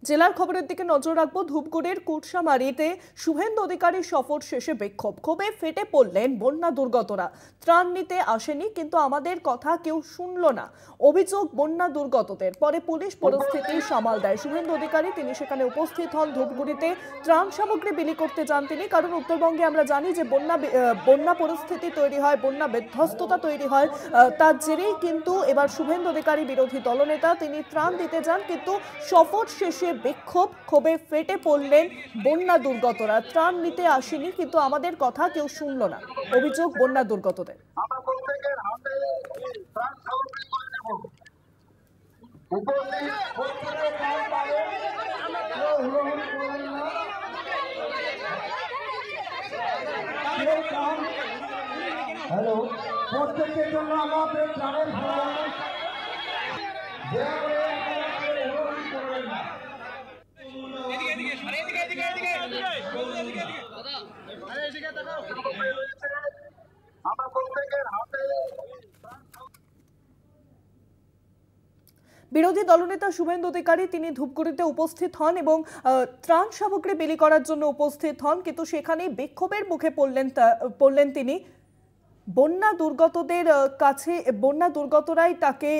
জেলার খবরের দিকে নজর রাখবো। ধূপগুড়ির কুটসামারিতে শুভেন্দু অধিকারী সফর শেষে বিক্ষোভ, ক্ষোভে ফেটে পড়লেন বন্যা দুর্গতরা। ত্রাণ নিতে আসেনি, কিন্তু আমাদের কথা কেউ শুনলো না, অভিযোগ বন্যা দুর্গতদের। পরে পুলিশ পরিস্থিতি সামাল দেয়। শুভেন্দু অধিকারী তিনি সেখানে উপস্থিত হন। ধূপগুড়িতে ত্রাণ সামগ্রী বিলি করতে যান তিনি, কারণ উত্তরবঙ্গে আমরা জানি যে বন্যা পরিস্থিতি তৈরি হয়, বন্যা বিধ্বস্ততা তৈরি হয়। তার জেরেই কিন্তু এবার শুভেন্দু অধিকারী বিরোধী দলনেতা তিনি ত্রাণ দিতে যান, কিন্তু সফর শেষে বিক্ষোভ, ক্ষোভে ফেটে পড়লেন বন্যা দুর্গতরা। ত্রাণ নিতে আসেনি, কিন্তু আমাদের কথা কেউ শুনলো না, অভিযোগ বন্যা দুর্গতদের। হ্যালো, প্রত্যেকের জন্য আমাদের ত্রাণের বিরোধী দলনেতা শুভেন্দু অধিকারী তিনি ধূপগুড়িতে উপস্থিত হন এবং ত্রাণ সামগ্রী বিলি করার জন্য উপস্থিত হন, কিন্তু সেখানে বিক্ষোভের মুখে পড়লেন তিনি। বন্যা দুর্গতদের কাছে বন্যা দুর্গতরাই তাকে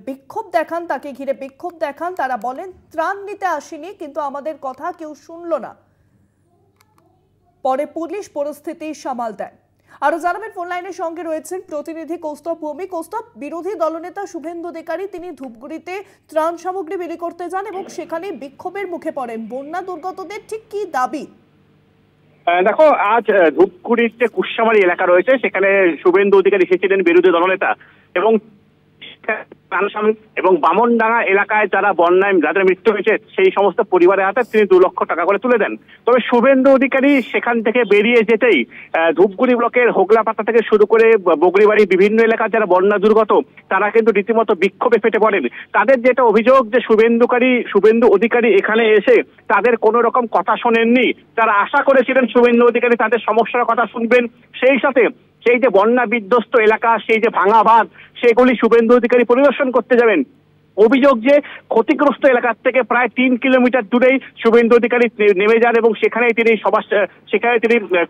বিক্ষোভ দেখান, তাকে ঘিরে বিক্ষোভ দেখান। তারা বলেন ত্রাণ নিতে আসেনি, কিন্তু আমাদের কথা কেউ শুনলো না। পরে পুলিশ পরিস্থিতি সামাল দেয়। আরো জানাবেন, ফোন লাইনের সঙ্গে রয়েছেন প্রতিনিধি কৌস্তব ভৌমিক। কৌস্তব, বিরোধী দলনেতা শুভেন্দু অধিকারী তিনি ধূপগুড়িতে ত্রাণ সামগ্রী বিলি করতে যান এবং সেখানে বিক্ষোভের মুখে পড়েন। বন্যা দুর্গতদের ঠিক কি দাবি? দেখো, আজ ধূপগুড়ির যে কুটসামারি এলাকা রয়েছে সেখানে শুভেন্দু অধিকারী এসেছিলেন বিরোধী দলনেতা, এবং এবং বামনডাঙ্গা এলাকায় যারা বন্যায় যাদের মৃত্যু হয়েছে সেই সমস্ত পরিবারের হাতে তিনি 2 লক্ষ টাকা করে তুলে দেন। তবে শুভেন্দু অধিকারী সেখান থেকে বেরিয়ে যেতেই ধূপগুড়ি ব্লকের হোগলাপাতা থেকে শুরু করে বগরিবাড়ি বিভিন্ন এলাকার যারা বন্যা দুর্গত তারা কিন্তু রীতিমতো বিক্ষোভে ফেটে পড়েন। তাদের যেটা অভিযোগ যে শুভেন্দু অধিকারী এখানে এসে তাদের কোনো রকম কথা শোনেননি। তারা আশা করেছিলেন শুভেন্দু অধিকারী তাদের সমস্যার কথা শুনবেন, সেই সাথে সেই যে বন্যা বিধ্বস্ত এলাকা, সেই যে ভাঙা বাঁধ, সেগুলি শুভেন্দু অধিকারী পরিদর্শন করতে যাবেন। অভিযোগ যে ক্ষতিগ্রস্ত এলাকার থেকে প্রায় 3 কিলোমিটার দূরেই শুভেন্দু অধিকারী নেমে যান এবং সেখানে তিনি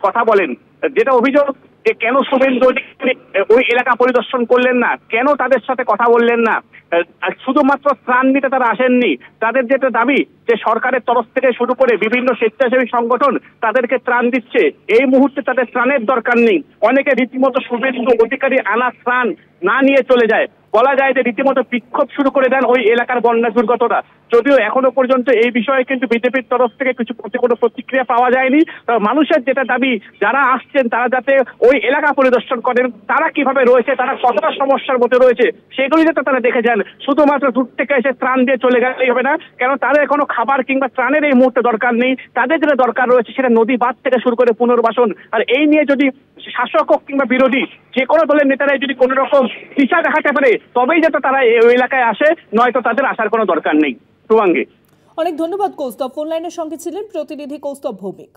কথা বলেন। যেটা অভিযোগ যে কেন শুভেন্দু অধিকারী ওই এলাকা পরিদর্শন করলেন না, কেন তাদের সাথে কথা বললেন না, শুধুমাত্র ত্রাণ নিতে তারা আসেননি। তাদের যেটা দাবি যে সরকারের তরফ থেকে শুরু করে বিভিন্ন স্বেচ্ছাসেবী সংগঠন তাদেরকে ত্রাণ দিচ্ছে, এই মুহূর্তে তাদের ত্রাণের দরকার নেই। অনেকে রীতিমতো শুভেন্দু অধিকারী আনা ত্রাণ না নিয়ে চলে যায়। বলা যায় যে রীতিমতো বিক্ষোভ শুরু করে দেন ওই এলাকার বন্যা দুর্গতরা। যদিও এখনো পর্যন্ত এই বিষয়ে কিন্তু বিজেপির তরফ থেকে কোনো প্রতিক্রিয়া পাওয়া যায়নি। মানুষের যেটা দাবি যারা আসছেন তারা যাতে ওই এলাকা পরিদর্শন করেন, তারা কিভাবে রয়েছে, তারা কতটা সমস্যার মধ্যে রয়েছে সেগুলি যাতে তারা দেখে যান। শুধুমাত্র দূর থেকে এসে ত্রাণ দিয়ে চলে গেলেই হবে না, কেন তাদের কোনো খাবার কিংবা ত্রাণের এই মুহূর্তে দরকার নেই। তাদের যেটা দরকার রয়েছে সেটা নদী বাঁধ থেকে শুরু করে পুনর্বাসন। আর এই নিয়ে যদি শাসক হোক কিংবা বিরোধী যে কোনো দলের নেতারাই যদি কোনো রকম দিশা দেখাতে পারে তবেই যাতে তারা এই এলাকায় আসে, নয়তো তাদের আসার কোনো দরকার নেই। শুভাঙ্গী, অনেক ধন্যবাদ কৌস্তব। ফোন লাইনের সঙ্গে ছিলেন প্রতিনিধি কৌস্তব ভৌমিক।